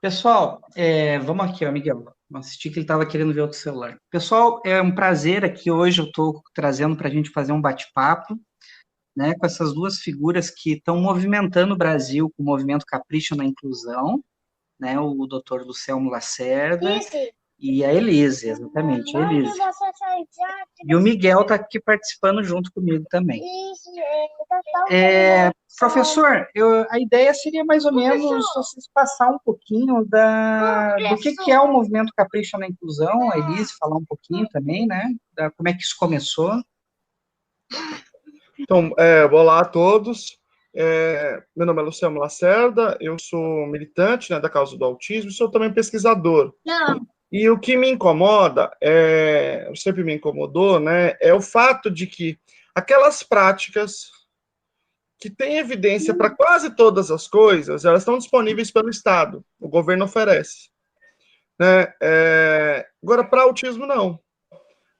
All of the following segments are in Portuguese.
Pessoal, vamos aqui, ó, Miguel. Vamos assistir que ele estava querendo ver outro celular. Pessoal, é um prazer aqui hoje. Eu estou trazendo para a gente fazer um bate-papo, né, com essas duas figuras que estão movimentando o Brasil com o movimento Capricho na Inclusão, né, o Dr. Lucelmo Lacerda e a Elise, exatamente, a Elise. E o Miguel está aqui participando junto comigo também. Professor, a ideia seria mais ou menos vocês passar um pouquinho do que é o movimento Capricho na Inclusão, a Elise falar um pouquinho também, né? Como é que isso começou. Então, olá a todos. Meu nome é Luciano Lacerda, eu sou militante, né, da causa do autismo e sou também pesquisador. Não. E o que me incomoda, sempre me incomodou, né, é o fato de que aquelas práticas que têm evidência para quase todas as coisas, elas estão disponíveis pelo Estado, o governo oferece. Né? Agora, para autismo, não.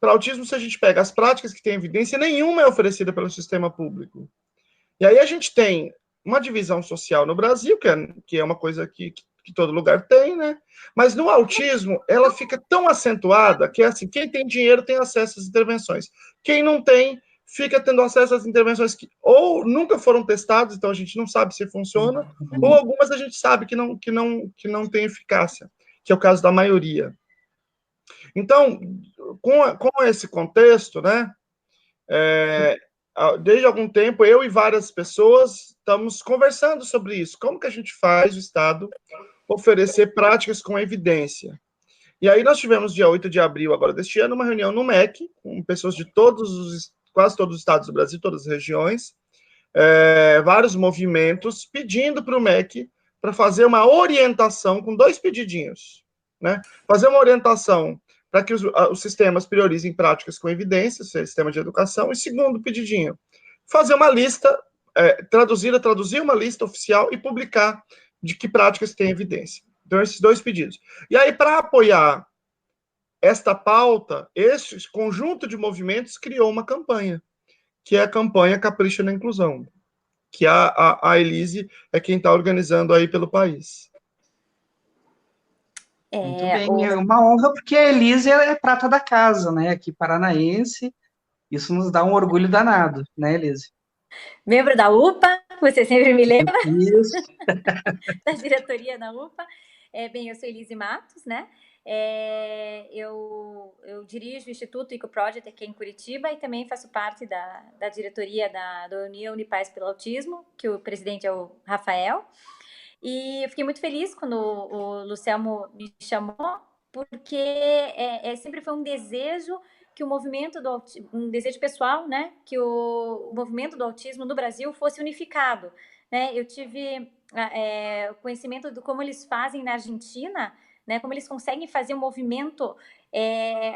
Para autismo, se a gente pega as práticas que têm evidência, nenhuma é oferecida pelo sistema público. E aí a gente tem uma divisão social no Brasil, que é uma coisa que todo lugar tem, né? Mas no autismo, ela fica tão acentuada que é assim, quem tem dinheiro tem acesso às intervenções. Quem não tem, fica tendo acesso às intervenções que ou nunca foram testadas, então a gente não sabe se funciona, ou algumas a gente sabe que não tem eficácia, que é o caso da maioria. Então, com esse contexto, né, desde algum tempo, eu e várias pessoas estamos conversando sobre isso. Como que a gente faz o Estado oferecer práticas com evidência? E aí nós tivemos, dia 8 de abril agora deste ano, uma reunião no MEC, com pessoas de quase todos os estados do Brasil, todas as regiões, vários movimentos, pedindo para o MEC para fazer uma orientação com dois pedidinhos. Né? Fazer uma orientação para que os sistemas priorizem práticas com evidência, sistema de educação, e segundo pedidinho, fazer uma lista, traduzir uma lista oficial e publicar de que práticas têm evidência. Então, esses dois pedidos. E aí, para apoiar esta pauta, esse conjunto de movimentos criou uma campanha, que é a campanha Capricha na Inclusão, que a Elise é quem está organizando aí pelo país. Muito bem, é uma honra, porque a Elise é prata da casa, né? Aqui paranaense, isso nos dá um orgulho danado, né, Elise? Membro da UPA, você sempre me lembra. Isso. Da diretoria da UPA. Eu sou Elise Matos, né? Eu dirijo o Instituto EcoProject aqui em Curitiba e também faço parte da diretoria da União Unipaz pelo Autismo, que o presidente é o Rafael. E eu fiquei muito feliz quando o Lucelmo me chamou, porque sempre foi um desejo que o movimento do autismo, um desejo pessoal, né, que o movimento do autismo no Brasil fosse unificado, né? Eu tive conhecimento de como eles fazem na Argentina, né, como eles conseguem fazer um movimento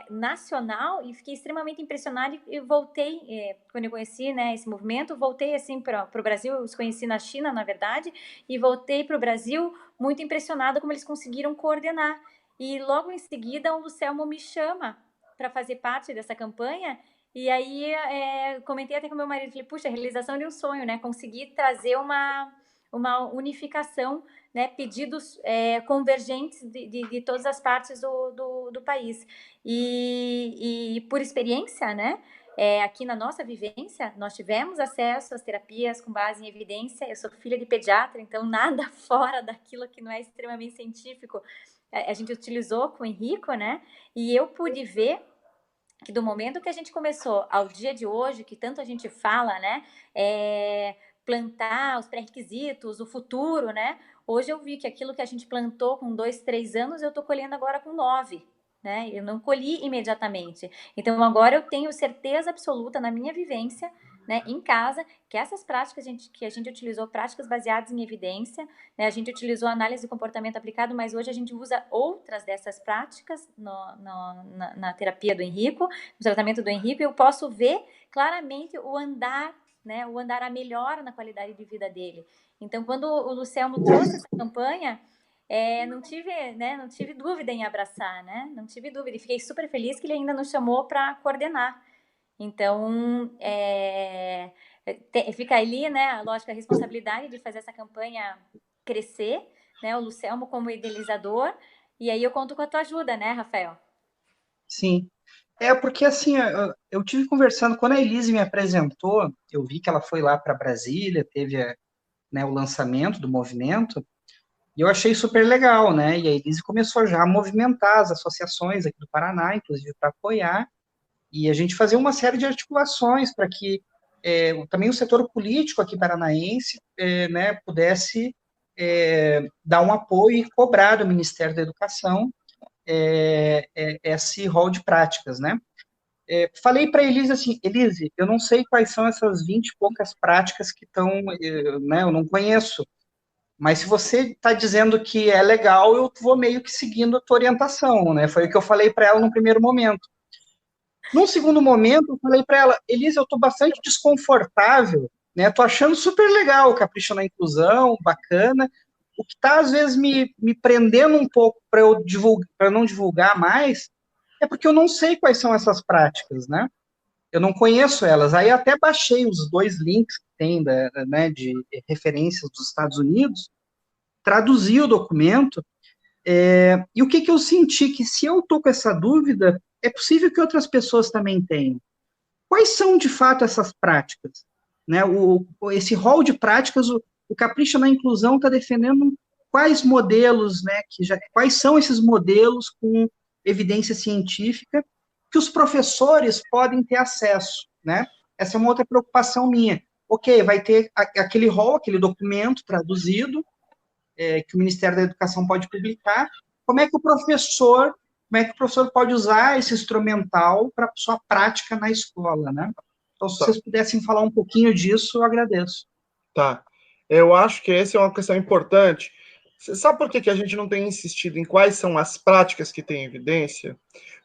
nacional, e fiquei extremamente impressionada e voltei, quando eu conheci, né, esse movimento, voltei assim para o Brasil. Eu os conheci na China, na verdade, e voltei para o Brasil muito impressionada como eles conseguiram coordenar. E logo em seguida o Lucelmo me chama para fazer parte dessa campanha. E aí comentei até com meu marido, falei, puxa, a realização de um sonho, né? Conseguir trazer uma unificação, né? Pedidos convergentes de todas as partes do país. E por experiência, né? Aqui na nossa vivência, nós tivemos acesso às terapias com base em evidência. Eu sou filha de pediatra, então nada fora daquilo que não é extremamente científico a gente utilizou com o Henrico, né? E eu pude ver que do momento que a gente começou ao dia de hoje, que tanto a gente fala, né? Plantar os pré-requisitos, o futuro, né? Hoje eu vi que aquilo que a gente plantou com 2, 3 anos, eu estou colhendo agora com 9. Né? Eu não colhi imediatamente. Então, agora eu tenho certeza absoluta na minha vivência, né, em casa, que essas práticas que a gente utilizou, práticas baseadas em evidência, né, a gente utilizou análise do comportamento aplicado, mas hoje a gente usa outras dessas práticas na terapia do Henrico, no tratamento do Henrico, e eu posso ver claramente o andar, né, o andar, a melhora na qualidade de vida dele. Então, quando o Lucelmo trouxe essa campanha, não tive dúvida em abraçar, né? Não tive dúvida. E fiquei super feliz que ele ainda nos chamou para coordenar. Então, fica ali, né? Lógico, a responsabilidade de fazer essa campanha crescer, né, o Lucelmo como idealizador, e aí eu conto com a tua ajuda, né, Rafael? Sim. Porque assim, eu tive conversando, quando a Elise me apresentou, eu vi que ela foi lá para Brasília, teve, né, o lançamento do movimento, e eu achei super legal, né? E a Elise começou já a movimentar as associações aqui do Paraná, inclusive para apoiar, e a gente fazer uma série de articulações para que também o setor político aqui paranaense, né, pudesse dar um apoio e cobrar do Ministério da Educação esse rol de práticas, né? Falei para a Elise assim, Elise, eu não sei quais são essas 20 e poucas práticas que estão, né, eu não conheço, mas se você está dizendo que é legal, eu vou meio que seguindo a tua orientação, né? Foi o que eu falei para ela no primeiro momento. Num segundo momento, eu falei para ela, Elise, eu estou bastante desconfortável, né? Tô achando super legal o Capricho na Inclusão, bacana. O que está, às vezes, me prendendo um pouco para eu para não divulgar mais, é porque eu não sei quais são essas práticas, né? Eu não conheço elas. Aí até baixei os 2 links que tem, né, de referências dos Estados Unidos, traduzi o documento, e o que eu senti? Que se eu estou com essa dúvida, é possível que outras pessoas também tenham. Quais são, de fato, essas práticas? Né? Esse rol de práticas, o Capricho na Inclusão está defendendo quais modelos, né, quais são esses modelos com evidência científica que os professores podem ter acesso, né? Essa é uma outra preocupação minha. Ok, vai ter aquele rol, aquele documento traduzido, que o Ministério da Educação pode publicar. Como é que o professor pode usar esse instrumental para sua prática na escola, né? Então, se Tá. vocês pudessem falar um pouquinho disso, eu agradeço. Tá. Eu acho que essa é uma questão importante. Você sabe por que a gente não tem insistido em quais são as práticas que têm evidência?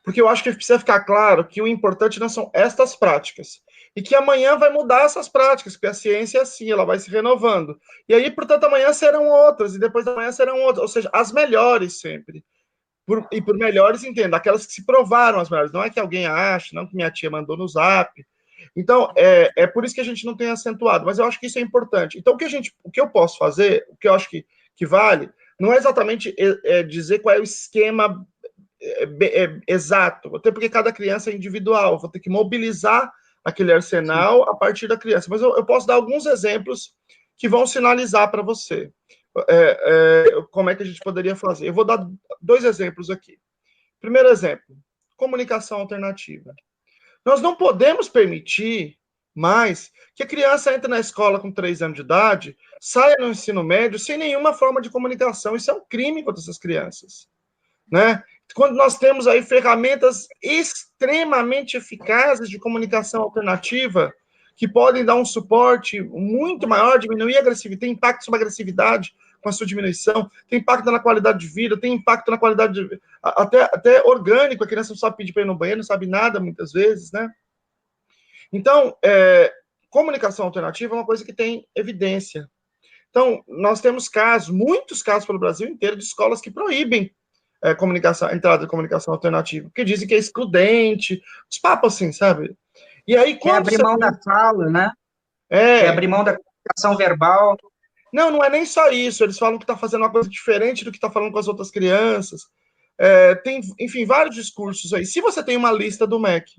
Porque eu acho que precisa ficar claro que o importante não são estas práticas. E que amanhã vai mudar essas práticas, porque a ciência é assim, ela vai se renovando. E aí, portanto, amanhã serão outras, e depois da manhã serão outras. Ou seja, as melhores sempre. E por melhores, entenda, aquelas que se provaram as melhores. Não é que alguém ache, não que minha tia mandou no zap. Então, é por isso que a gente não tem acentuado, mas eu acho que isso é importante. Então, o que eu posso fazer, o que eu acho que vale, não é exatamente dizer qual é o esquema exato, até porque cada criança é individual, vou ter que mobilizar aquele arsenal a partir da criança. Mas eu posso dar alguns exemplos que vão sinalizar para você como é que a gente poderia fazer. Eu vou dar 2 exemplos aqui. Primeiro exemplo, comunicação alternativa. Nós não podemos permitir mais que a criança entre na escola com 3 anos de idade, saia no ensino médio sem nenhuma forma de comunicação. Isso é um crime contra essas crianças, né? Quando nós temos aí ferramentas extremamente eficazes de comunicação alternativa, que podem dar um suporte muito maior, diminuir a agressividade, tem impacto sobre a agressividade com a sua diminuição, tem impacto na qualidade de vida, tem impacto na qualidade até orgânico, a criança não sabe pedir para ir no banheiro, não sabe nada muitas vezes, né? Então, comunicação alternativa é uma coisa que tem evidência. Então, nós temos muitos casos pelo Brasil inteiro, de escolas que proíbem entrada de comunicação alternativa, porque dizem que é excludente, os papos assim, sabe? E aí, Quer abrir mão da fala, né? Quer abrir mão da comunicação verbal. Não é nem só isso, eles falam que está fazendo uma coisa diferente do que está falando com as outras crianças. Tem, enfim, vários discursos aí. Se você tem uma lista do MEC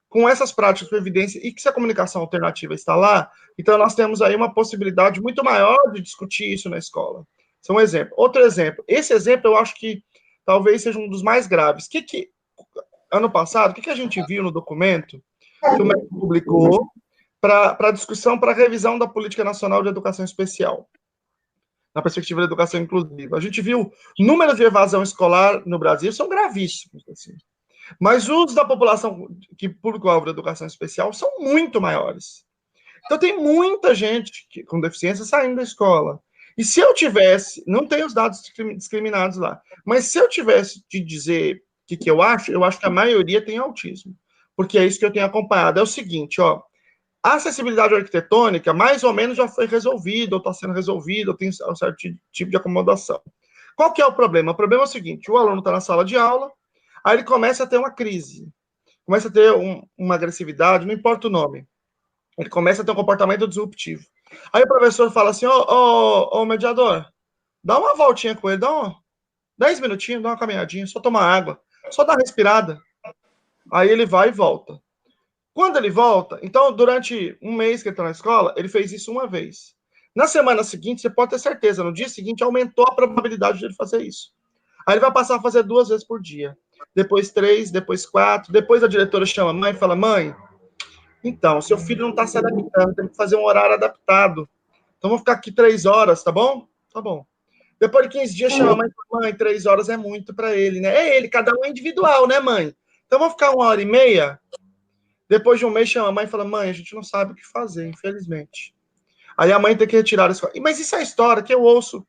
com essas práticas de evidência e que se a comunicação alternativa está lá, então nós temos aí uma possibilidade muito maior de discutir isso na escola. Isso é um exemplo. Outro exemplo. Esse exemplo eu acho que talvez seja um dos mais graves. Ano passado, o que a gente viu no documento que o MEC publicou para discussão, para revisão da Política Nacional de Educação Especial, na perspectiva da educação inclusiva? A gente viu números de evasão escolar no Brasil são gravíssimos, assim. Mas os da população que público-alvo da educação especial são muito maiores. Então, tem muita gente com deficiência saindo da escola. E se eu tivesse, não tem os dados discriminados lá, mas se eu tivesse de dizer o que eu acho que a maioria tem autismo. Porque é isso que eu tenho acompanhado. É o seguinte, ó, a acessibilidade arquitetônica, mais ou menos, já foi resolvida, ou está sendo resolvida, ou tem um certo tipo de acomodação. Qual que é o problema? O problema é o seguinte, o aluno está na sala de aula, aí ele começa a ter uma crise, começa a ter uma agressividade, não importa o nome. Ele começa a ter um comportamento disruptivo. Aí o professor fala assim, ô mediador, Dá uma voltinha com ele, 10 minutinhos, dá uma caminhadinha, só tomar água, só dá uma respirada. Aí ele vai e volta. Quando ele volta, então, durante um mês que ele está na escola, ele fez isso uma vez. Na semana seguinte, você pode ter certeza, no dia seguinte aumentou a probabilidade de ele fazer isso. Aí ele vai passar a fazer 2 vezes por dia. Depois 3, depois 4. Depois a diretora chama a mãe e fala: mãe, então, seu filho não está se adaptando, tem que fazer um horário adaptado. Então, vou ficar aqui 3 horas, tá bom? Tá bom. Depois de 15 dias, chama a mãe e fala: mãe, 3 horas é muito para ele, né? É ele, cada um é individual, né, mãe? Então, vou ficar 1h30. Depois de um mês, chama a mãe e fala: mãe, a gente não sabe o que fazer, infelizmente. Aí a mãe tem que retirar isso. Mas isso é a história que eu ouço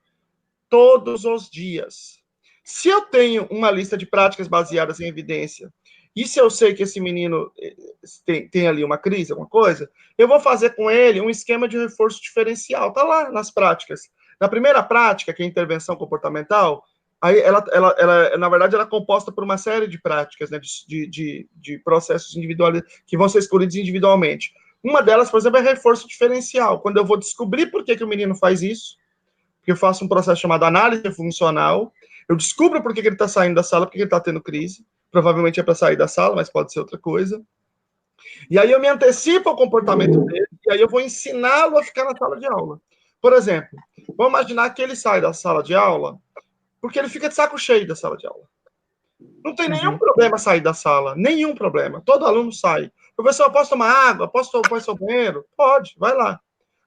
todos os dias. Se eu tenho uma lista de práticas baseadas em evidência, e se eu sei que esse menino tem ali uma crise, alguma coisa, eu vou fazer com ele um esquema de reforço diferencial. Está lá nas práticas. Na primeira prática, que é a intervenção comportamental, aí na verdade, ela é composta por uma série de práticas, né, de processos individuais que vão ser escolhidos individualmente. Uma delas, por exemplo, é reforço diferencial. Quando eu vou descobrir por que o menino faz isso, porque eu faço um processo chamado análise funcional, eu descubro por que ele está saindo da sala, porque ele está tendo crise. Provavelmente é para sair da sala, mas pode ser outra coisa. E aí eu me antecipo ao comportamento dele, e aí eu vou ensiná-lo a ficar na sala de aula. Por exemplo, vamos imaginar que ele sai da sala de aula porque ele fica de saco cheio da sala de aula. Não tem nenhum problema sair da sala, nenhum problema. Todo aluno sai. Professor, posso tomar água? Posso ir ao banheiro? Pode, vai lá.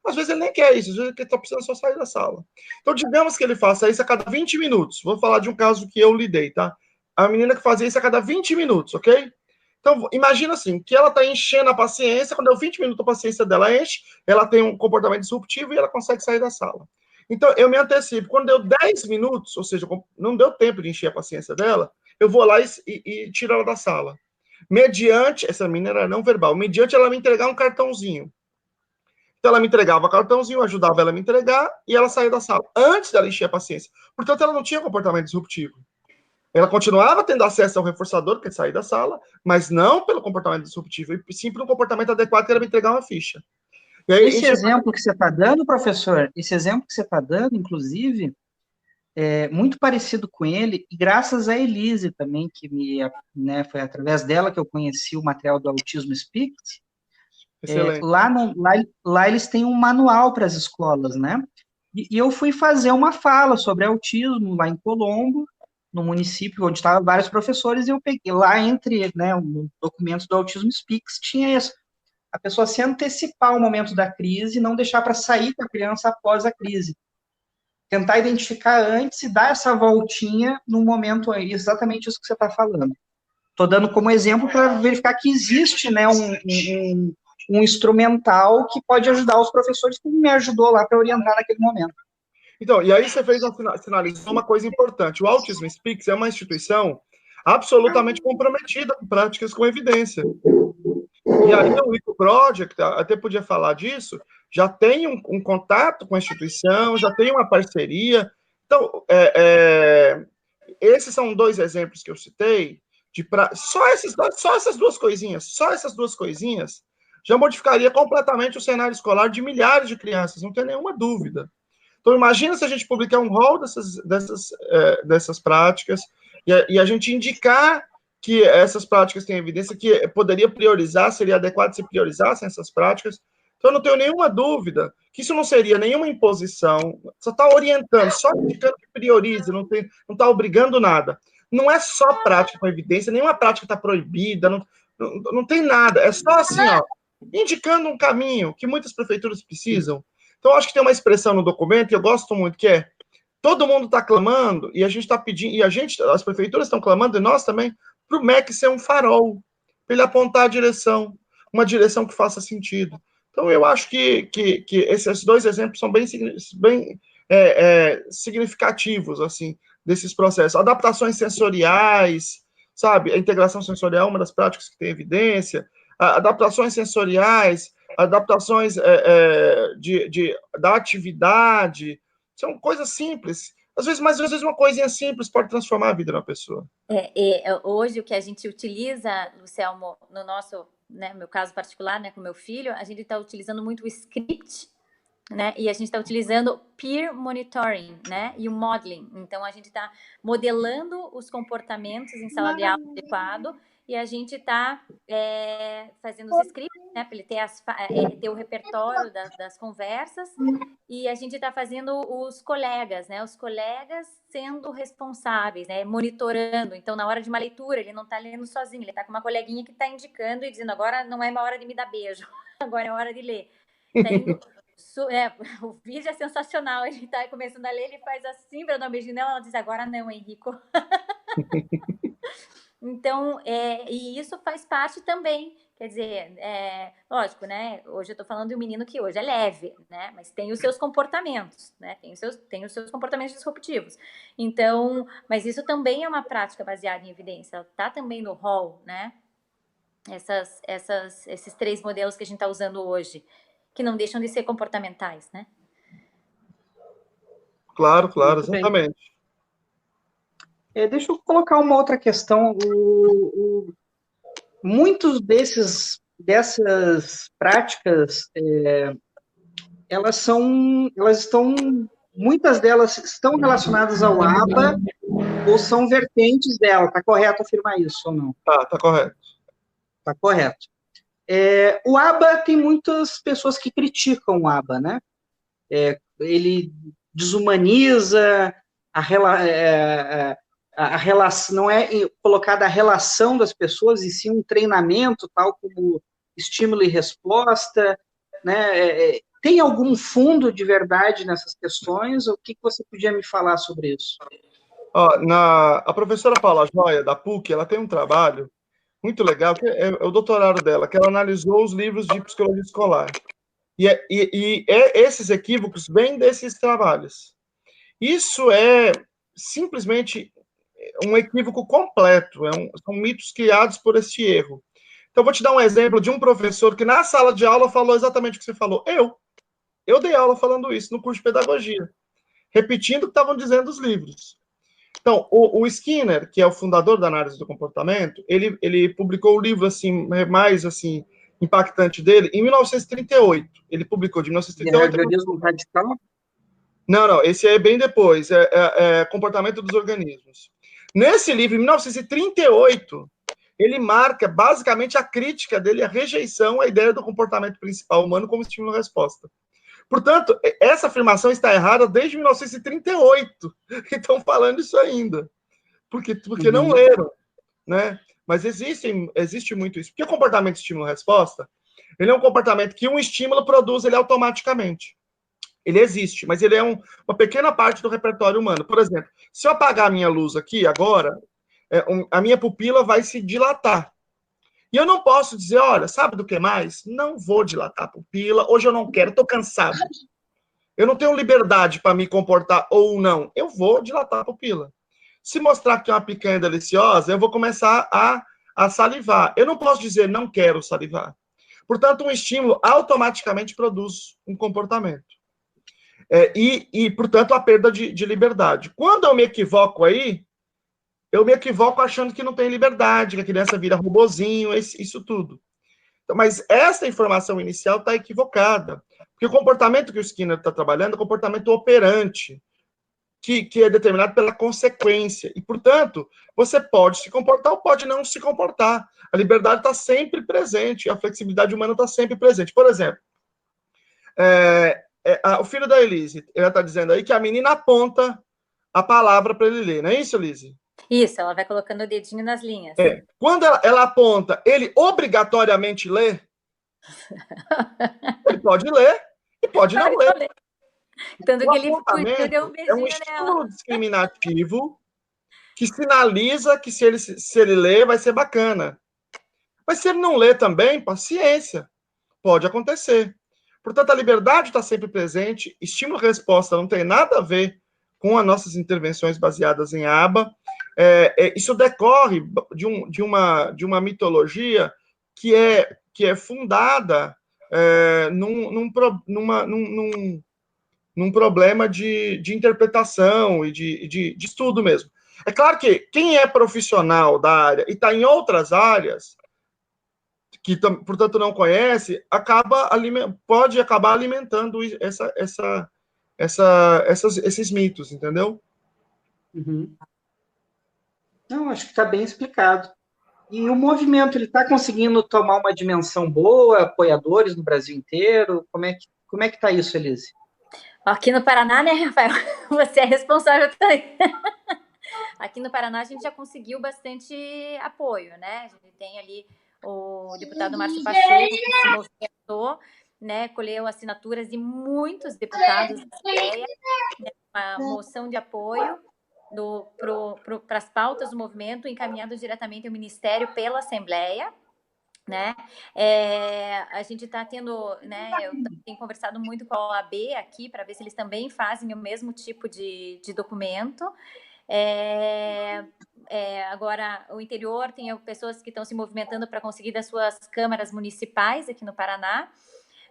Às vezes ele nem quer isso, às vezes ele está precisando só sair da sala. Então, digamos que ele faça isso a cada 20 minutos. Vou falar de um caso que eu lidei, tá? A menina que fazia isso a cada 20 minutos, ok? Então, imagina assim, que ela está enchendo a paciência, quando deu 20 minutos a paciência dela enche, ela tem um comportamento disruptivo e ela consegue sair da sala. Então, eu me antecipo. Quando deu 10 minutos, ou seja, não deu tempo de encher a paciência dela, eu vou lá e tiro ela da sala. Mediante, essa menina era não verbal, mediante ela me entregar um cartãozinho. Então, ela me entregava o cartãozinho, ajudava ela a me entregar e ela saía da sala, antes dela encher a paciência. Portanto, ela não tinha comportamento disruptivo. Ela continuava tendo acesso ao reforçador, que é sair da sala, mas não pelo comportamento disruptivo, e sim pelo comportamento adequado, que era me entregar uma ficha. E aí, esse exemplo que você está dando, professor, esse exemplo que você está dando, inclusive, é muito parecido com ele, e graças a Elise também, que né, foi através dela que eu conheci o material do Autismo Speaks. Excelente. Lá eles têm um manual para as escolas, né? E eu fui fazer uma fala sobre autismo lá em Colombo, no município onde estavam vários professores, e eu peguei lá entre, né, o documento do Autismo Speaks, tinha isso. A pessoa se antecipar o momento da crise e não deixar para sair com a criança após a crise. Tentar identificar antes e dar essa voltinha no momento aí, exatamente isso que você está falando. Estou dando como exemplo para verificar que existe, né, um instrumental que pode ajudar os professores, como me ajudou lá para orientar naquele momento. Então, e aí você sinalizou uma coisa importante. O Autism Speaks é uma instituição absolutamente comprometida com práticas com evidência. E aí o Eco Project, até podia falar disso, já tem um contato com a instituição, já tem uma parceria. Então, esses são 2 exemplos que eu citei, só essas duas coisinhas, já modificaria completamente o cenário escolar de milhares de crianças, não tem nenhuma dúvida. Então, imagina se a gente publicar um rol dessas práticas e a gente indicar que essas práticas têm evidência, que poderia priorizar, seria adequado se priorizassem essas práticas. Então, eu não tenho nenhuma dúvida que isso não seria nenhuma imposição, só está orientando, só indicando que priorize, não está obrigando nada. Não é só prática com evidência, nenhuma prática está proibida, não tem nada. É só assim, ó, indicando um caminho que muitas prefeituras precisam. Então, acho que tem uma expressão no documento que eu gosto muito, que é: todo mundo está clamando, e a gente está pedindo, as prefeituras estão clamando, e nós também, para o MEC ser um farol, para ele apontar a direção, uma direção que faça sentido. Então, eu acho que esses 2 exemplos são bem significativos, assim, desses processos. Adaptações sensoriais, sabe? A integração sensorial é uma das práticas que tem evidência. Adaptações sensoriais, adaptações da atividade, são coisas simples. Mas às vezes uma coisinha simples pode transformar a vida de uma pessoa. Hoje, o que a gente utiliza, Lucelmo, no nosso, né, meu caso particular, né, com meu filho, a gente está utilizando muito o script né? E a gente está utilizando peer monitoring, né? E o modeling. Então, a gente está modelando os comportamentos em sala de aula adequado e a gente está fazendo os scripts, né? Para ele ter o repertório das conversas. E a gente está fazendo os colegas, né? Os colegas sendo responsáveis, né? Monitorando. Então, na hora de uma leitura, ele não está lendo sozinho, ele está com uma coleguinha que está indicando e dizendo: agora não é uma hora de me dar beijo, agora é hora de ler. Tá indo... o vídeo é sensacional. Ele tá começando a ler, ele faz assim para dar um beijinho nela, ela diz: agora não, Henrico. Então, e isso faz parte também. Quer dizer, lógico, né? Hoje eu tô falando de um menino que hoje é leve, né? Mas tem os seus comportamentos, né? Tem os seus comportamentos disruptivos. Então, mas isso também é uma prática baseada em evidência. Ela tá também no rol, né? Esses 3 modelos que a gente está usando hoje, que não deixam de ser comportamentais, né? Claro, exatamente. Deixa eu colocar uma outra questão. Muitos dessas práticas, muitas delas estão relacionadas ao ABA ou são vertentes dela. Está correto afirmar isso ou não? Tá correto. Está correto. O ABA tem muitas pessoas que criticam o ABA, né? Ele desumaniza a relação, não é colocada a relação das pessoas, e sim um treinamento, tal como estímulo e resposta, né? Tem algum fundo de verdade nessas questões? O que você podia me falar sobre isso? A professora Paula Joia, da PUC, ela tem um trabalho muito legal, que é o doutorado dela, que ela analisou os livros de psicologia escolar. E esses equívocos vêm desses trabalhos. Isso é simplesmente um equívoco completo, são mitos criados por esse erro. Então, vou te dar um exemplo de um professor que na sala de aula falou exatamente o que você falou. Eu dei aula falando isso no curso de pedagogia, repetindo o que estavam dizendo os livros. Então, o Skinner, que é o fundador da análise do comportamento, ele publicou o livro assim, mais assim, impactante dele em 1938. Ele publicou de 1938... Behaviorismo radical? Não, esse é bem depois, Comportamento dos Organismos. Nesse livro, em 1938, ele marca basicamente a crítica dele, a rejeição à ideia do comportamento principal humano como estímulo-resposta. Portanto, essa afirmação está errada desde 1938. Estão falando isso ainda. Porque não leram, né? Mas existe muito isso. Porque o comportamento estímulo-resposta, ele é um comportamento que um estímulo produz ele automaticamente. Ele existe, mas ele é uma pequena parte do repertório humano. Por exemplo, se eu apagar a minha luz aqui agora, a minha pupila vai se dilatar. E eu não posso dizer, olha, sabe do que mais? Não vou dilatar a pupila, hoje eu não quero, estou cansado. Eu não tenho liberdade para me comportar ou não. Eu vou dilatar a pupila. Se mostrar que é uma picanha deliciosa, eu vou começar a salivar. Eu não posso dizer, não quero salivar. Portanto, um estímulo automaticamente produz um comportamento. Portanto, a perda de liberdade. Quando eu me equivoco aí, eu me equivoco achando que não tem liberdade, que a criança vira robozinho, isso tudo. Então, mas essa informação inicial está equivocada. Porque o comportamento que o Skinner está trabalhando é um comportamento operante, que é determinado pela consequência. E, portanto, você pode se comportar ou pode não se comportar. A liberdade está sempre presente, a flexibilidade humana está sempre presente. Por exemplo, o filho da Elise, ela está dizendo aí que a menina aponta a palavra para ele ler, não é isso, Elise? Isso, ela vai colocando o dedinho nas linhas. Quando ela aponta, ele obrigatoriamente lê? Ele pode ler e pode não ler. Tanto que ele deu um beijinho é um estímulo discriminativo que sinaliza que se ele ler, vai ser bacana. Mas se ele não ler também, paciência. Pode acontecer. Portanto, a liberdade está sempre presente, estímulo-resposta não tem nada a ver com as nossas intervenções baseadas em ABA. Isso decorre de uma mitologia que é fundada num problema de interpretação e de estudo mesmo. É claro que quem é profissional da área e está em outras áreas que portanto não conhece, pode acabar alimentando esses mitos, entendeu? Uhum. Não, acho que está bem explicado. E o movimento, ele está conseguindo tomar uma dimensão boa, apoiadores no Brasil inteiro? Como é que está isso, Elise? Aqui no Paraná, né, Rafael? Você é responsável também. Aqui no Paraná a gente já conseguiu bastante apoio, né? A gente tem ali o deputado Márcio Pacheco, que se movimentou, né? Colheu assinaturas de muitos deputados da Assembleia, né, uma moção de apoio para as pautas do movimento, encaminhado diretamente ao Ministério pela Assembleia, né? A gente está tendo, né? Eu tenho conversado muito com a OAB aqui para ver se eles também fazem o mesmo tipo de documento. Agora, o interior tem pessoas que estão se movimentando para conseguir das suas câmaras municipais aqui no Paraná.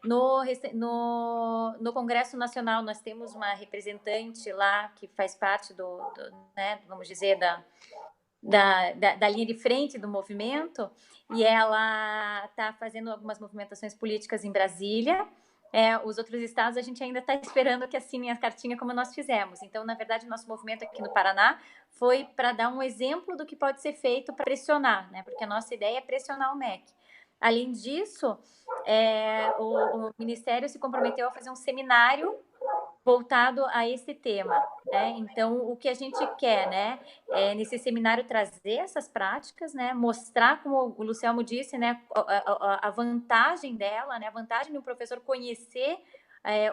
No Congresso Nacional, nós temos uma representante lá que faz parte né, vamos dizer, da linha de frente do movimento, e ela está fazendo algumas movimentações políticas em Brasília. Os outros estados a gente ainda está esperando que assinem a cartinha como nós fizemos. Então, na verdade, o nosso movimento aqui no Paraná foi para dar um exemplo do que pode ser feito para pressionar, né? Porque a nossa ideia é pressionar o MEC. Além disso, o Ministério se comprometeu a fazer um seminário voltado a esse tema, né? Então, o que a gente quer, né, nesse seminário trazer essas práticas, né, mostrar, como o Luciano disse, né, a vantagem dela, né, a vantagem do professor conhecer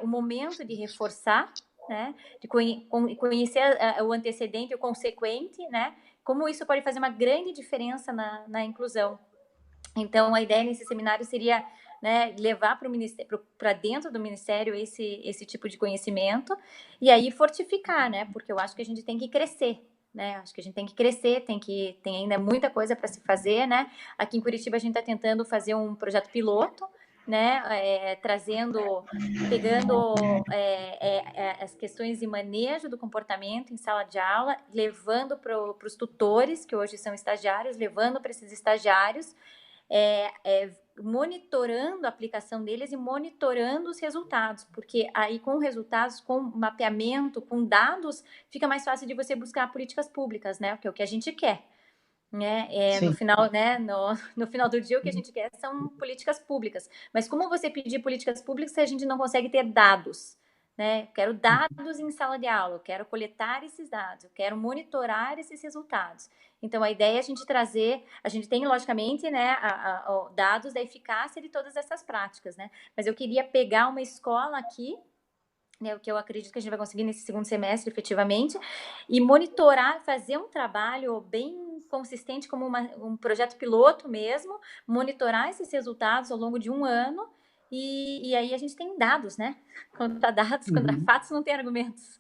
o momento de reforçar, né, de conhecer o antecedente e o consequente, né, como isso pode fazer uma grande diferença na inclusão. Então, a ideia nesse seminário seria, né, levar para dentro do Ministério esse tipo de conhecimento e aí fortificar, né? Porque eu acho que a gente tem que crescer, né? Acho que a gente tem que crescer, tem ainda muita coisa para se fazer, né? Aqui em Curitiba a gente está tentando fazer um projeto piloto, né? Pegando as questões de manejo do comportamento em sala de aula, levando para os tutores, que hoje são estagiários, levando para esses estagiários, monitorando a aplicação deles e monitorando os resultados, porque aí com resultados, com mapeamento, com dados, fica mais fácil de você buscar políticas públicas, né? Que é o que a gente quer. No final, né, no final do dia, o que a gente quer são políticas públicas. Mas como você pedir políticas públicas se a gente não consegue ter dados? Né? Eu quero dados em sala de aula, eu quero coletar esses dados, eu quero monitorar esses resultados. Então, a ideia é a gente trazer, a gente tem, logicamente, né, dados da eficácia de todas essas práticas, né? Mas eu queria pegar uma escola aqui, né, o que eu acredito que a gente vai conseguir nesse segundo semestre, efetivamente, e monitorar, fazer um trabalho bem consistente, como um projeto piloto mesmo, monitorar esses resultados ao longo de um ano, e aí a gente tem dados, né? Contra dados, contra fatos, não tem argumentos.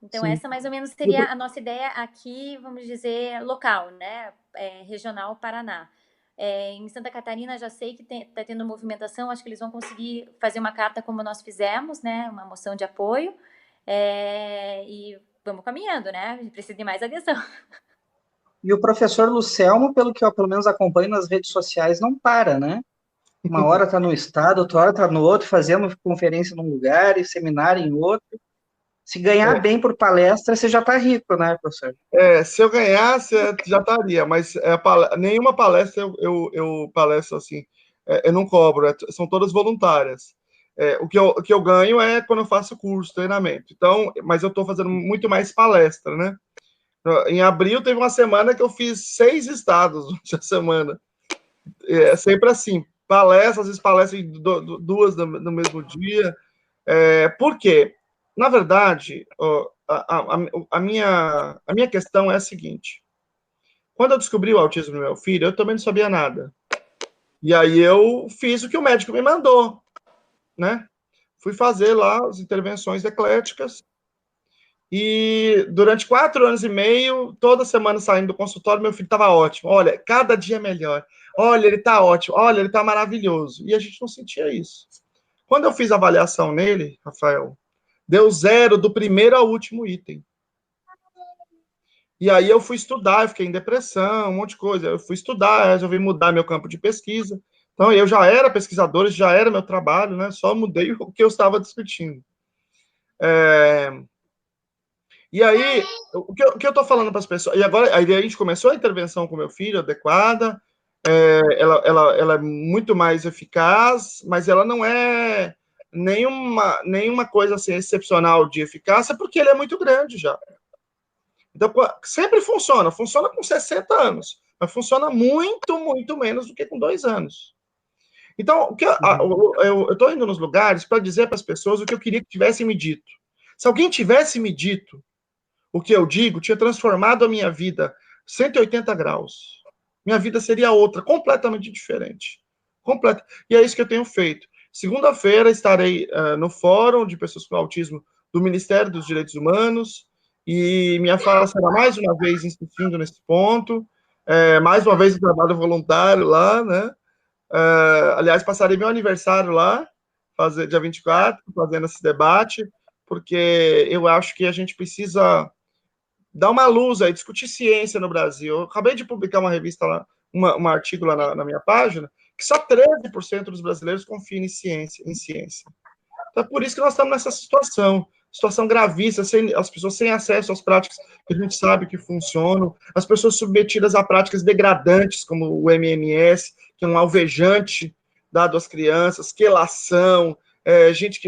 Então, essa mais ou menos seria a nossa ideia aqui, vamos dizer, local, né? Regional Paraná. Em Santa Catarina, já sei que está tendo movimentação, acho que eles vão conseguir fazer uma carta como nós fizemos, né? Uma moção de apoio. E vamos caminhando, né? A gente precisa de mais adesão. E o professor Lucelmo, pelo que eu pelo menos acompanho nas redes sociais, não para, né? Uma hora está no estado, outra hora está no outro, fazendo conferência num lugar e seminário em outro. Se ganhar bem por palestra, você já está rico, né, professor? Se eu ganhasse, já estaria, mas nenhuma palestra eu palestro assim. Eu não cobro, são todas voluntárias. O que eu ganho é quando eu faço curso, treinamento. Então, mas eu estou fazendo muito mais palestra, né? Em abril teve uma semana que eu fiz 6 estados durante a semana. É sempre assim, palestras, às vezes palestras duas no mesmo dia. Por quê? Na verdade, a minha questão é a seguinte. Quando eu descobri o autismo do meu filho, eu também não sabia nada. E aí eu fiz o que o médico me mandou, né? Fui fazer lá as intervenções ecléticas. E durante 4 anos e meio, toda semana saindo do consultório, meu filho estava ótimo. Olha, cada dia melhor. Olha, ele está ótimo. Olha, ele está maravilhoso. E a gente não sentia isso. Quando eu fiz a avaliação nele, Rafael, deu 0 do primeiro ao último item. E aí eu fui estudar, eu fiquei em depressão, um monte de coisa. Eu fui estudar, resolvi mudar meu campo de pesquisa. Então, eu já era pesquisador, já era meu trabalho, né? Só mudei o que eu estava discutindo. E aí, o que eu estou falando para as pessoas... E agora, aí a gente começou a intervenção com meu filho, adequada. Ela é muito mais eficaz, mas ela não é nenhuma coisa assim, excepcional de eficácia, porque ele é muito grande já. Então, sempre funciona com 60 anos, mas funciona muito, muito menos do que com 2 anos. Então, eu estou indo nos lugares para dizer para as pessoas o que eu queria que tivessem me dito. Se alguém tivesse me dito o que eu digo, tinha transformado a minha vida 180 graus. Minha vida seria outra, completamente diferente. Completa. E é isso que eu tenho feito. Segunda-feira estarei no Fórum de Pessoas com Autismo do Ministério dos Direitos Humanos, e minha fala será mais uma vez insistindo nesse ponto, mais uma vez o trabalho voluntário lá, né? Aliás, passarei meu aniversário lá, dia 24, fazendo esse debate, porque eu acho que a gente precisa dar uma luz aí, discutir ciência no Brasil. Eu acabei de publicar uma revista lá, um artigo lá na minha página, que só 13% dos brasileiros confiam em ciência. Então, é por isso que nós estamos nessa situação gravíssima, as pessoas sem acesso às práticas que a gente sabe que funcionam, as pessoas submetidas a práticas degradantes, como o MMS, que é um alvejante dado às crianças, quelação, gente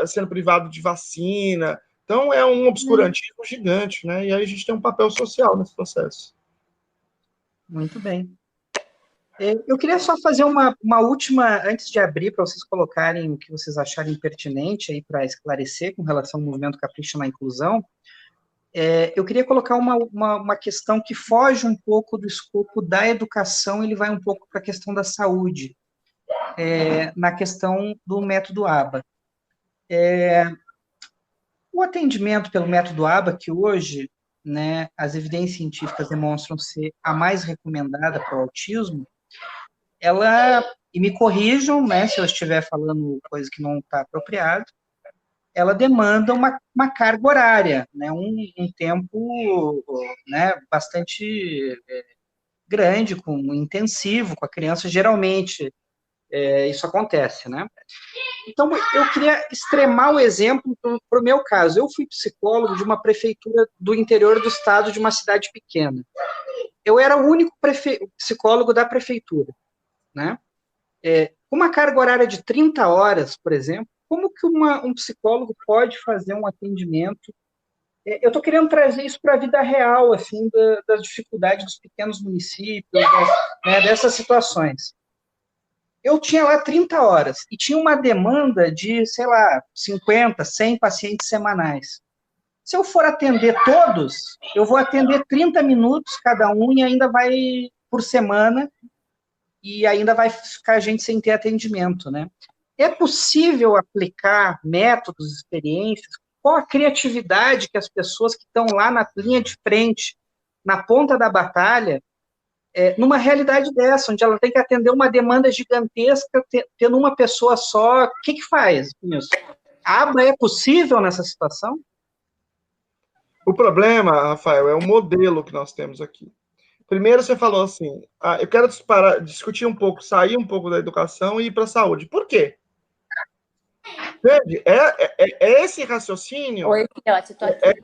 sendo privado de vacina. Então, é um obscurantismo gigante, né? E aí a gente tem um papel social nesse processo. Muito bem. Eu queria só fazer uma última, antes de abrir, para vocês colocarem o que vocês acharem pertinente aí para esclarecer com relação ao movimento Capricho na Inclusão. Eu queria colocar uma questão que foge um pouco do escopo da educação, ele vai um pouco para a questão da saúde, na questão do método ABA. O atendimento pelo método ABA, que hoje, né, as evidências científicas demonstram ser a mais recomendada para o autismo, e me corrijam, né, se eu estiver falando coisa que não está apropriado, ela demanda uma carga horária, né, um tempo, né, bastante grande, intensivo com a criança, geralmente isso acontece, né? Então, eu queria extremar o exemplo para o meu caso. Eu fui psicólogo de uma prefeitura do interior do estado, de uma cidade pequena. Eu era o único psicólogo da prefeitura, né? Uma carga horária de 30 horas, por exemplo, como que um psicólogo pode fazer um atendimento? Eu estou querendo trazer isso para a vida real, assim, das dificuldades dos pequenos municípios, né, dessas situações. Eu tinha lá 30 horas e tinha uma demanda de, sei lá, 50, 100 pacientes semanais. Se eu for atender todos, eu vou atender 30 minutos cada um e ainda vai por semana, e ainda vai ficar gente sem ter atendimento, né? É possível aplicar métodos, experiências, qual a criatividade que as pessoas que estão lá na linha de frente, na ponta da batalha, numa realidade dessa, onde ela tem que atender uma demanda gigantesca, tendo uma pessoa só, o que faz com isso? A ABA é possível nessa situação? O problema, Rafael, é o modelo que nós temos aqui. Primeiro, você falou assim, eu quero discutir um pouco, sair um pouco da educação e ir para a saúde. Por quê? Entende? Esse raciocínio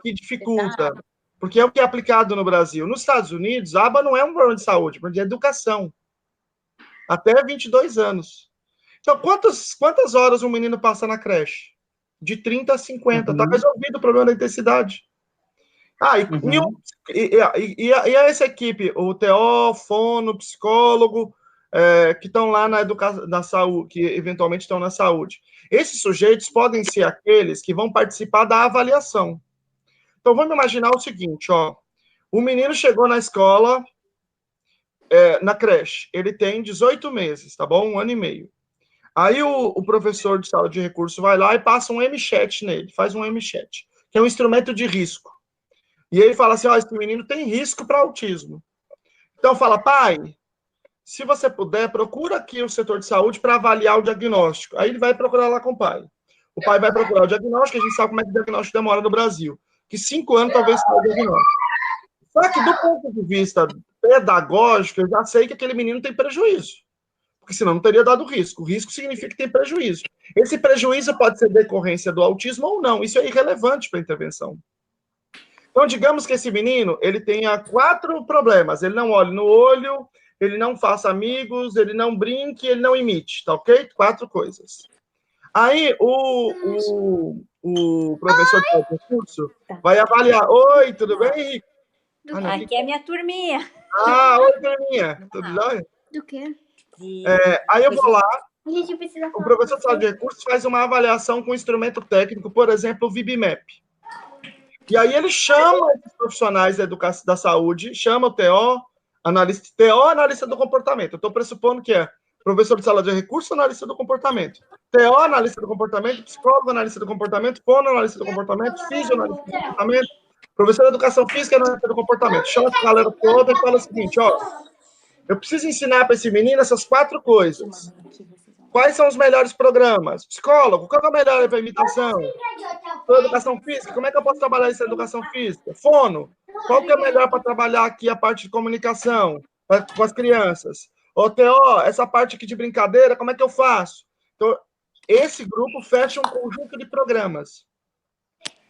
que dificulta, porque é o que é aplicado no Brasil. Nos Estados Unidos, a ABA não é um programa de saúde, é um programa de educação. Até 22 anos. Então, quantas horas um menino passa na creche? De 30 a 50. Está resolvido o problema da intensidade. E essa equipe, o TO, fono, psicólogo, que estão lá na saúde, que eventualmente estão na saúde. Esses sujeitos podem ser aqueles que vão participar da avaliação. Então, vamos imaginar o seguinte, ó. O menino chegou na escola, na creche, ele tem 18 meses, tá bom? 1 ano e meio. Aí o professor de sala de recurso vai lá e passa um MChat nele, faz um MChat, que é um instrumento de risco. E ele fala assim, esse menino tem risco para autismo. Então fala, pai, se você puder, procura aqui o setor de saúde para avaliar o diagnóstico. Aí ele vai procurar lá com o pai. O pai vai procurar o diagnóstico, a gente sabe como é que o diagnóstico demora no Brasil. Que 5 anos talvez seja o diagnóstico. Só que do ponto de vista pedagógico, eu já sei que aquele menino tem prejuízo. Porque senão não teria dado risco. O risco significa que tem prejuízo. Esse prejuízo pode ser decorrência do autismo ou não. Isso é irrelevante para a intervenção. Então, digamos que esse menino, ele tenha 4 problemas. Ele não olhe no olho, ele não faça amigos, ele não brinque, ele não imite, tá ok? 4 coisas. Aí, o professor de recurso vai avaliar. Oi, tudo bem, Henrique? Aqui é minha turminha. Oi, turminha. Tudo jóia? Do quê? Aí eu vou lá, A gente precisa o professor de sala de recursos faz uma avaliação com instrumento técnico, por exemplo, o VibMap. E aí ele chama esses profissionais da educação da saúde, chama o TO, analista do comportamento. Eu estou pressupondo que é professor de sala de recursos, analista do comportamento. TO, analista do comportamento, psicólogo, analista do comportamento, fono, analista do comportamento, fisio, analista do comportamento, professor de educação física, analista do comportamento. Chama essa galera toda e fala o seguinte, eu preciso ensinar para esse menino essas 4 coisas. Quais são os melhores programas? Psicólogo, qual é o melhor para imitação? Para educação física, como é que eu posso trabalhar isso na educação física? Fono, qual que é melhor para trabalhar aqui a parte de comunicação com as crianças? TO, essa parte aqui de brincadeira, como é que eu faço? Então, esse grupo fecha um conjunto de programas.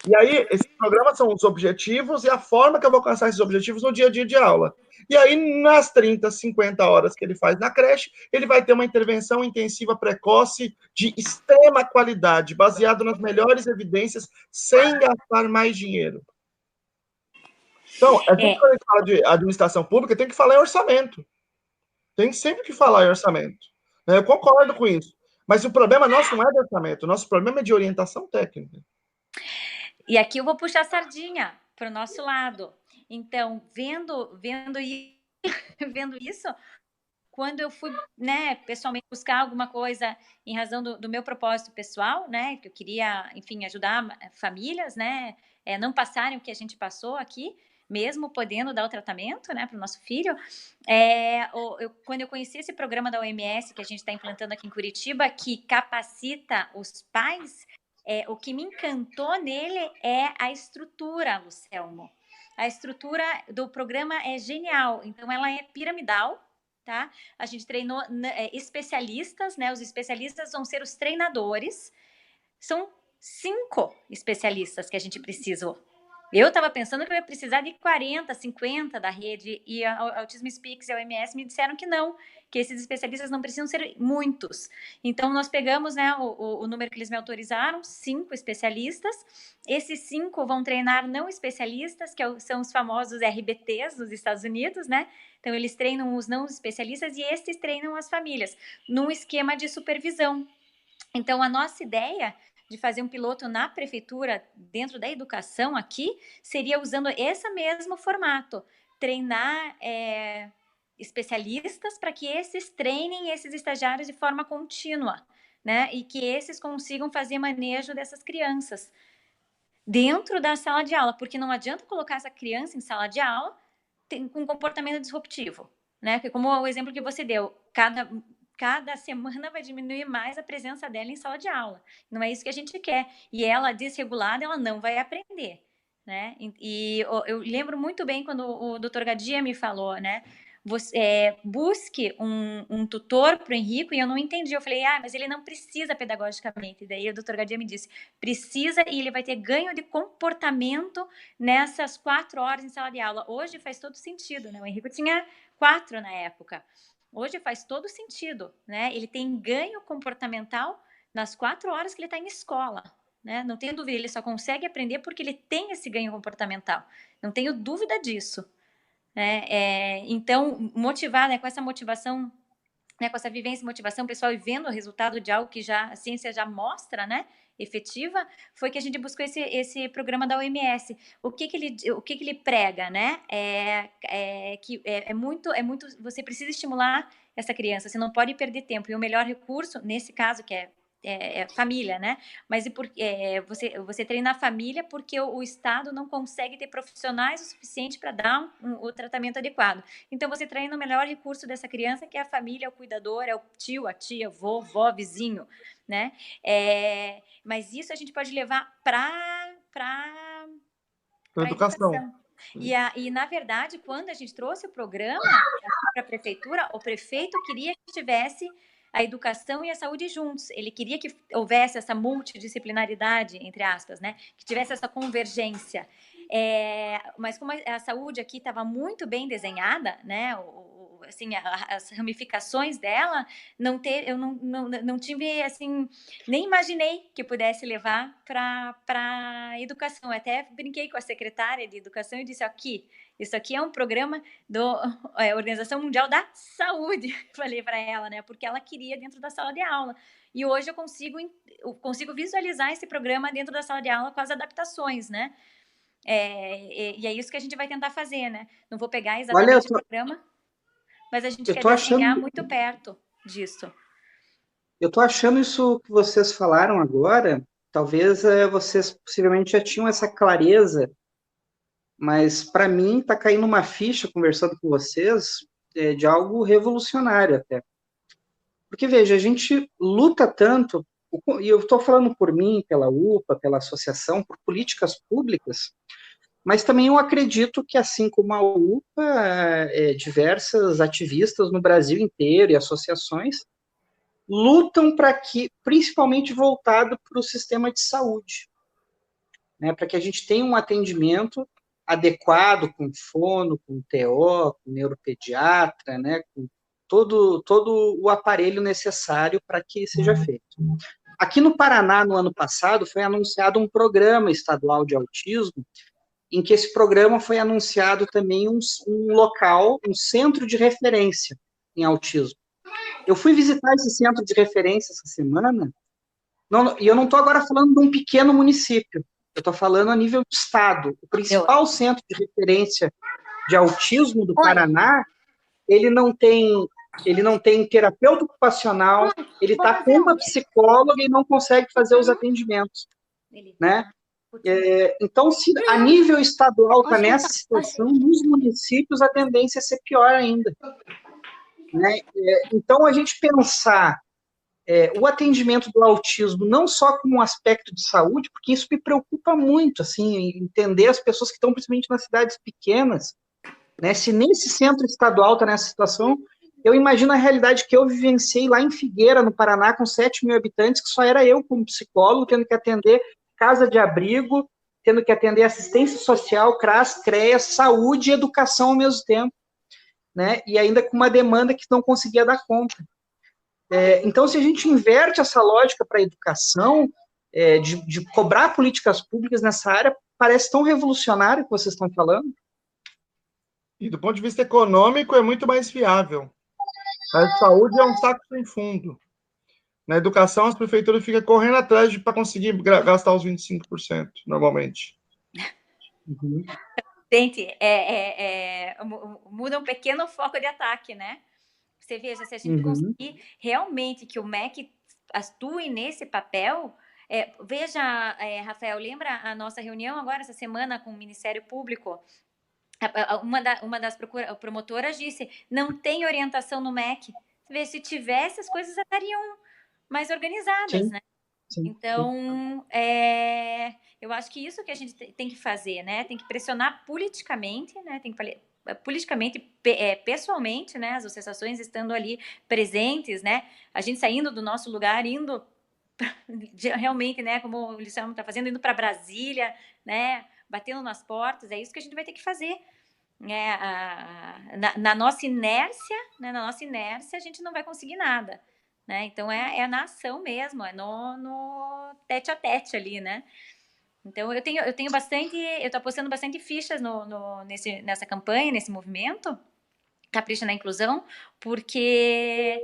E aí, esses programas são os objetivos e a forma que eu vou alcançar esses objetivos no dia a dia de aula. E aí, nas 30, 50 horas que ele faz na creche, ele vai ter uma intervenção intensiva precoce de extrema qualidade, baseado nas melhores evidências, sem gastar mais dinheiro. Então, quando a gente fala de administração pública, tem que falar em orçamento. Tem sempre que falar em orçamento. Eu concordo com isso. Mas o problema nosso não é de orçamento, o nosso problema é de orientação técnica. E aqui eu vou puxar a sardinha para o nosso lado. Então, vendo isso, quando eu fui, pessoalmente buscar alguma coisa em razão do meu propósito pessoal, que eu queria, enfim, ajudar famílias, não passarem o que a gente passou aqui, mesmo podendo dar o tratamento, para o nosso filho. Quando eu conheci esse programa da OMS que a gente está implantando aqui em Curitiba, que capacita os pais, o que me encantou nele é a estrutura, Lucelmo. A estrutura do programa é genial. Então, ela é piramidal, tá? A gente treinou especialistas, Os especialistas vão ser os treinadores. São 5 especialistas que a gente precisou. Eu estava pensando que eu ia precisar de 40, 50 da rede, e a Autism Speaks e a OMS me disseram que não, que esses especialistas não precisam ser muitos. Então, nós pegamos o número que eles me autorizaram, 5 especialistas. Esses 5 vão treinar não especialistas, que são os famosos RBTs dos Estados Unidos, Então, eles treinam os não especialistas e esses treinam as famílias, num esquema de supervisão. Então, a nossa ideia de fazer um piloto na prefeitura, dentro da educação aqui, seria usando esse mesmo formato, treinar especialistas para que esses treinem esses estagiários de forma contínua, e que esses consigam fazer manejo dessas crianças dentro da sala de aula, porque não adianta colocar essa criança em sala de aula com comportamento disruptivo, Porque como o exemplo que você deu, cada semana vai diminuir mais a presença dela em sala de aula. Não é isso que a gente quer. E ela, desregulada, ela não vai aprender, E eu lembro muito bem quando o Dr. Gadia me falou, Você busque um tutor para o Henrico, e eu não entendi. Eu falei, mas ele não precisa pedagogicamente. E daí o Dr. Gadia me disse, precisa, e ele vai ter ganho de comportamento nessas 4 horas em sala de aula. Hoje faz todo sentido, O Henrico tinha 4 na época. Hoje faz todo sentido, Ele tem ganho comportamental nas 4 horas que ele está em escola, Não tenho dúvida, ele só consegue aprender porque ele tem esse ganho comportamental. Não tenho dúvida disso, Então, motivar, com essa motivação, com essa vivência e motivação pessoal e vendo o resultado de algo que a ciência já mostra, efetiva, foi que a gente buscou esse programa da OMS. O que ele prega, que é muito, você precisa estimular essa criança, você não pode perder tempo, e o melhor recurso, nesse caso, que é família, Mas você treina a família porque o Estado não consegue ter profissionais o suficiente para dar o tratamento adequado. Então, você treina o melhor recurso dessa criança, que é a família, é o cuidador, é o tio, a tia, vovó, vizinho, Mas isso a gente pode levar para educação. E, na verdade, quando a gente trouxe o programa para a prefeitura, o prefeito queria que tivesse a educação e a saúde juntos. Ele queria que houvesse essa multidisciplinaridade, entre aspas, né? Que tivesse essa convergência. Mas como a saúde aqui estava muito bem desenhada, né? Assim, as ramificações dela, eu não tive, assim, nem imaginei que pudesse levar para a educação. Eu até brinquei com a secretária de educação e disse, isso aqui é um programa da Organização Mundial da Saúde, falei para ela, né? Porque ela queria dentro da sala de aula. E hoje eu consigo visualizar esse programa dentro da sala de aula com as adaptações, né? E é isso que a gente vai tentar fazer, né? Não vou pegar exatamente o programa, mas a gente quer desenhar muito perto disso. Eu estou achando isso que vocês falaram agora, talvez vocês possivelmente já tinham essa clareza, mas para mim está caindo uma ficha, conversando com vocês, de algo revolucionário até. Porque, veja, a gente luta tanto, e eu estou falando por mim, pela UPA, pela associação, por políticas públicas, mas também eu acredito que, assim como a UPA, diversas ativistas no Brasil inteiro e associações lutam para que, principalmente voltado para o sistema de saúde, né, para que a gente tenha um atendimento adequado, com fono, com TO, com neuropediatra, né, com todo o aparelho necessário para que seja feito. Aqui no Paraná, no ano passado, foi anunciado um programa estadual de autismo, em que esse programa foi anunciado também um local, um centro de referência em autismo. Eu fui visitar esse centro de referência essa semana, e eu não estou agora falando de um pequeno município, eu estou falando a nível de estado. O principal centro de referência de autismo do Paraná, ele não tem terapeuta ocupacional, ele está com uma psicóloga e não consegue fazer os atendimentos, né? Então, se a nível estadual está nessa situação, nos municípios a tendência é ser pior ainda, né? Então, a gente pensar o atendimento do autismo não só como um aspecto de saúde, porque isso me preocupa muito, assim, entender as pessoas que estão principalmente nas cidades pequenas, né? Se nesse centro estadual está nessa situação, eu imagino a realidade que eu vivenciei lá em Figueira, no Paraná, com 7 mil habitantes, que só era eu como psicólogo, tendo que atender casa de abrigo, tendo que atender assistência social, CRAS, CREA, saúde e educação ao mesmo tempo, né? E ainda com uma demanda que não conseguia dar conta. Então, se a gente inverte essa lógica para a educação, de cobrar políticas públicas nessa área, parece tão revolucionário o que vocês estão falando. E do ponto de vista econômico, é muito mais viável. A saúde é um saco sem fundo. Na educação, as prefeituras ficam correndo atrás para conseguir gastar os 25%, normalmente. Uhum. Gente, muda um pequeno foco de ataque, né? Você veja, se a gente conseguir realmente que o MEC atue nesse papel, veja, Rafael, lembra a nossa reunião agora, essa semana, com o Ministério Público? Uma das promotoras disse, não tem orientação no MEC. Você vê, se tivesse, as coisas estariam mais organizadas, né? Sim, então, eu acho que isso que a gente tem que fazer, né? Tem que pressionar politicamente, né? Tem que politicamente, pessoalmente, né? As associações estando ali presentes, né? A gente saindo do nosso lugar, indo realmente, né? Como o Luciano está fazendo, indo para Brasília, né? Batendo nas portas, é isso que a gente vai ter que fazer. Na nossa inércia, né? Na nossa inércia, a gente não vai conseguir nada. Né? Então, é na ação mesmo, é no tete a tete ali, né? Então, eu tenho bastante, eu estou apostando bastante fichas nessa campanha, nesse movimento, Capricha na Inclusão, porque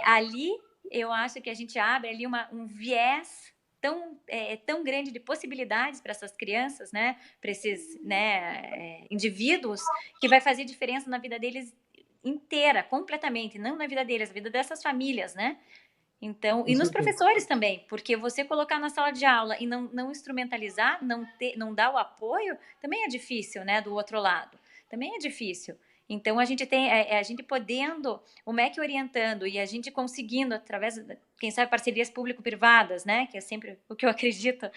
ali eu acho que a gente abre ali um viés tão grande de possibilidades para essas crianças, né? Para esses indivíduos, que vai fazer diferença na vida deles inteira, completamente, não na vida deles, na vida dessas famílias, né? Então, e nos professores também, porque você colocar na sala de aula e não instrumentalizar, não dar o apoio, também é difícil, né, do outro lado. Também é difícil. Então, a gente tem, a gente podendo, o MEC orientando e a gente conseguindo, através, quem sabe, parcerias público-privadas, né, que é sempre o que eu acredito,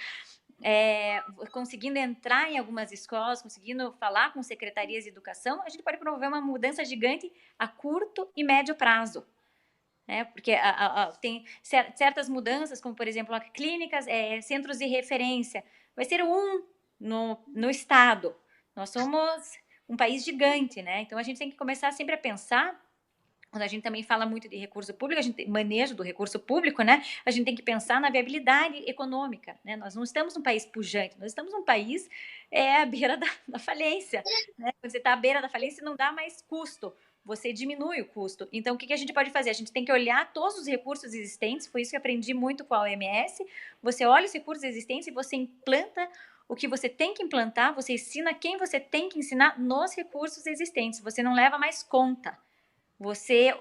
conseguindo entrar em algumas escolas, conseguindo falar com secretarias de educação, a gente pode promover uma mudança gigante a curto e médio prazo. Porque tem certas mudanças, como, por exemplo, clínicas, centros de referência. Vai ser no Estado. Nós somos um país gigante, né? Então, a gente tem que começar sempre a pensar, quando a gente também fala muito de recurso público, a gente manejo do recurso público, né? A gente tem que pensar na viabilidade econômica, né? Nós não estamos num país pujante, nós estamos num país à beira da falência, né? Quando você está à beira da falência, não dá mais custo, você diminui o custo. Então, o que a gente pode fazer? A gente tem que olhar todos os recursos existentes, foi isso que eu aprendi muito com a OMS. Você olha os recursos existentes e você implanta o que você tem que implantar, você ensina quem você tem que ensinar nos recursos existentes. Você não leva mais conta. Você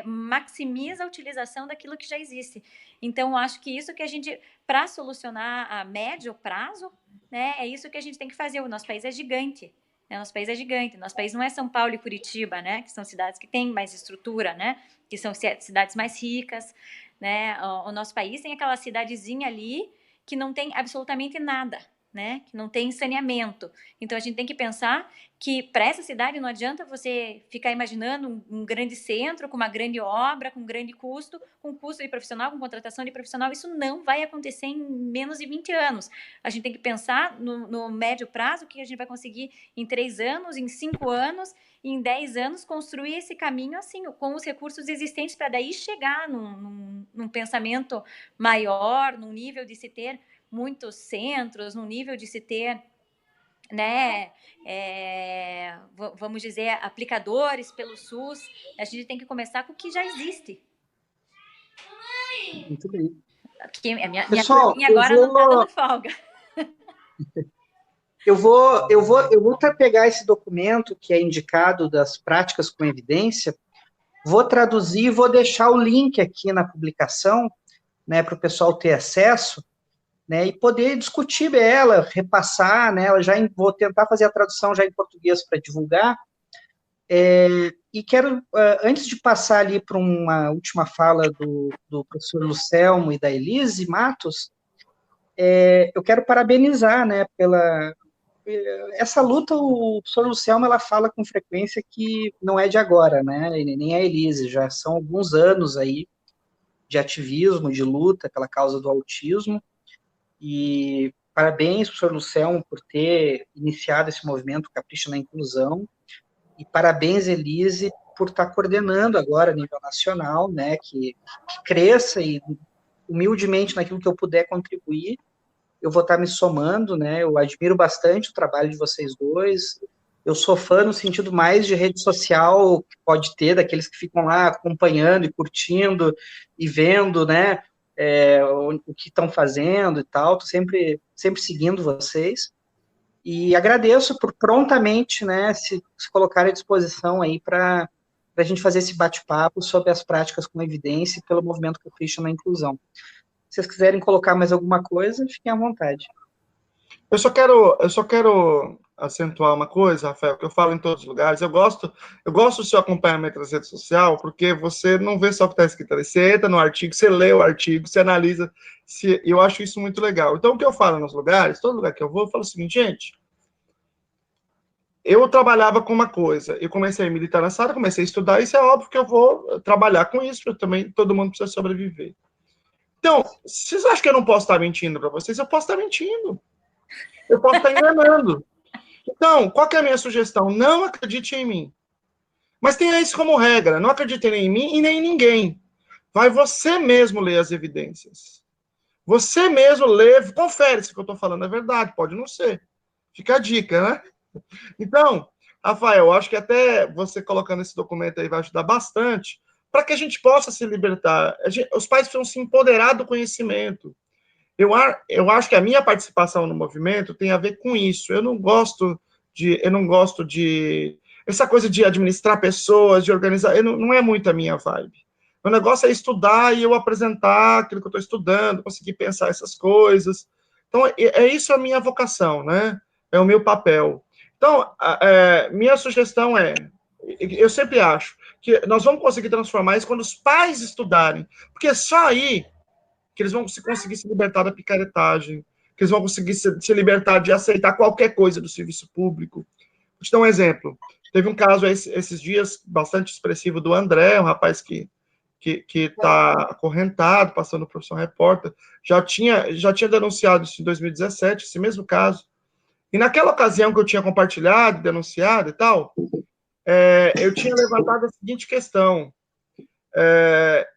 maximiza a utilização daquilo que já existe. Então, eu acho que isso que a gente, para solucionar a médio prazo, né, é isso que a gente tem que fazer. O nosso país é gigante. Nosso país é gigante. Nosso país não é São Paulo e Curitiba, né, que são cidades que têm mais estrutura, né, que são cidades mais ricas, né. O nosso país tem aquela cidadezinha ali que não tem absolutamente nada, né, que não tem saneamento. Então, a gente tem que pensar que para essa cidade não adianta você ficar imaginando um grande centro com uma grande obra, com um grande custo, com custo de profissional, com contratação de profissional. Isso não vai acontecer em menos de 20 anos. A gente tem que pensar no médio prazo, que a gente vai conseguir em 3 anos, em 5 anos, e em 10 anos construir esse caminho assim, com os recursos existentes, para daí chegar num pensamento maior, num nível de se ter muitos centros, no nível de se ter, né, vamos dizer, aplicadores pelo SUS. A gente tem que começar com o que já existe. Muito bem. Porque minha Pessoal, turminha agora não está dando folga. Eu vou pegar esse documento que é indicado das práticas com evidência, vou traduzir e vou deixar o link aqui na publicação, né, para o pessoal ter acesso, né, e poder discutir ela, repassar, né, vou tentar fazer a tradução já em português para divulgar, e quero, antes de passar ali para uma última fala do professor Lucelmo e da Elise Matos, eu quero parabenizar, né, pela essa luta. O professor Lucelmo, ela fala com frequência que não é de agora, né, e nem a Elise, já são alguns anos aí de ativismo, de luta pela causa do autismo. E parabéns, professor Lucelmo, por ter iniciado esse movimento Capricho na Inclusão, e parabéns, Elise, por estar coordenando agora a nível nacional, né, que cresça, e humildemente naquilo que eu puder contribuir, eu vou estar me somando, né, eu admiro bastante o trabalho de vocês dois, eu sou fã no sentido mais de rede social que pode ter, daqueles que ficam lá acompanhando e curtindo e vendo, né, o que estão fazendo e tal, estou sempre seguindo vocês, e agradeço por prontamente, né, se colocar à disposição aí para a gente fazer esse bate-papo sobre as práticas com evidência pelo movimento Capricho na Inclusão. Se vocês quiserem colocar mais alguma coisa, fiquem à vontade. Eu só quero acentuar uma coisa, Rafael, que eu falo em todos os lugares. Eu gosto do seu acompanhamento nas redes sociais, porque você não vê só o que está escrito ali. Você entra no artigo, você lê o artigo, você analisa. Eu acho isso muito legal. Então, o que eu falo nos lugares, todo lugar que eu vou, eu falo o seguinte, gente, eu trabalhava com uma coisa, eu comecei a militar nessa área, comecei a estudar, isso é óbvio que eu vou trabalhar com isso, porque também todo mundo precisa sobreviver. Então, vocês acham que eu não posso estar mentindo para vocês? Eu posso estar mentindo. Eu posso estar enganando. Então, qual que é a minha sugestão? Não acredite em mim. Mas tenha isso como regra. Não acredite nem em mim e nem em ninguém. Vai você mesmo ler as evidências. Você mesmo lê, confere se o que eu estou falando é verdade. Pode não ser. Fica a dica, né? Então, Rafael, eu acho que até você colocando esse documento aí vai ajudar bastante para que a gente possa se libertar. Os pais precisam se empoderar do conhecimento. Eu acho que a minha participação no movimento tem a ver com isso. Eu não gosto de essa coisa de administrar pessoas, de organizar, não é muito a minha vibe. O negócio é estudar e eu apresentar aquilo que eu estou estudando, conseguir pensar essas coisas. Então, isso a minha vocação, né? É o meu papel. Então, minha sugestão eu sempre acho que nós vamos conseguir transformar isso quando os pais estudarem, porque só aí que eles vão conseguir se libertar da picaretagem, que que eles vão conseguir se libertar de aceitar qualquer coisa do serviço público. Vou te dar um exemplo. Teve um caso esses dias bastante expressivo do André, um rapaz que está acorrentado, passando por profissão repórter, já tinha denunciado isso em 2017, esse mesmo caso. E naquela ocasião que eu tinha compartilhado, denunciado e tal, eu tinha levantado a seguinte questão.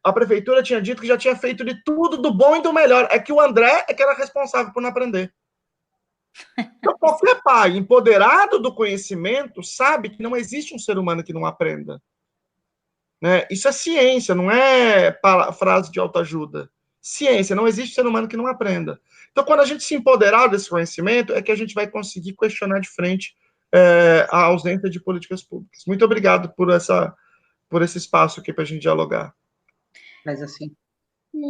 A prefeitura tinha dito que já tinha feito de tudo, do bom e do melhor. É que o André é que era responsável por não aprender. Então, qualquer pai empoderado do conhecimento sabe que não existe um ser humano que não aprenda. Né? Isso é ciência, não é frase de autoajuda. Ciência, não existe ser humano que não aprenda. Então, quando a gente se empoderar desse conhecimento, é que a gente vai conseguir questionar de frente a ausência de políticas públicas. Muito obrigado por esse espaço aqui para a gente dialogar. Mas assim.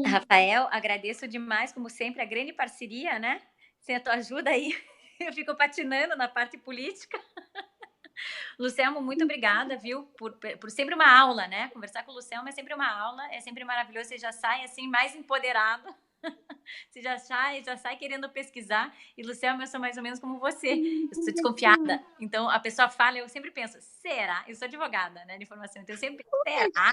Rafael, agradeço demais, como sempre, a grande parceria, né? Sem a tua ajuda aí, eu fico patinando na parte política. Luciano, muito obrigada, viu, por sempre uma aula, né? Conversar com o Luciano é sempre uma aula, é sempre maravilhoso, você já sai assim mais empoderado, você já sai querendo pesquisar, e Luciano, eu sou mais ou menos como você, eu sou desconfiada, então a pessoa fala, eu sempre penso, será? Eu sou advogada, né, de formação, então eu sempre, será?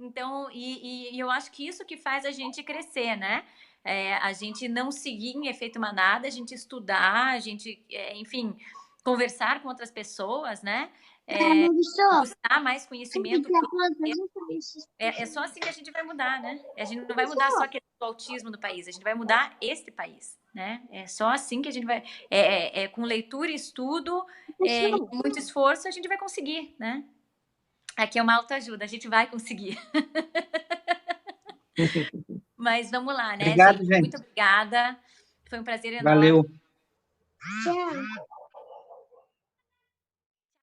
Então, e eu acho que isso que faz a gente crescer, né? A gente não seguir em efeito manada, a gente estudar, a gente, enfim, conversar com outras pessoas, né? Buscar mais conhecimento. É só assim que a gente vai mudar, né? A gente não vai mudar só o autismo do país, a gente vai mudar este país, né? É só assim que a gente vai... com leitura e estudo, e muito esforço, a gente vai conseguir, né? Aqui é uma autoajuda, a gente vai conseguir. Mas vamos lá, né, Obrigado, gente. Muito obrigada. Foi um prazer enorme. Valeu. Tchau.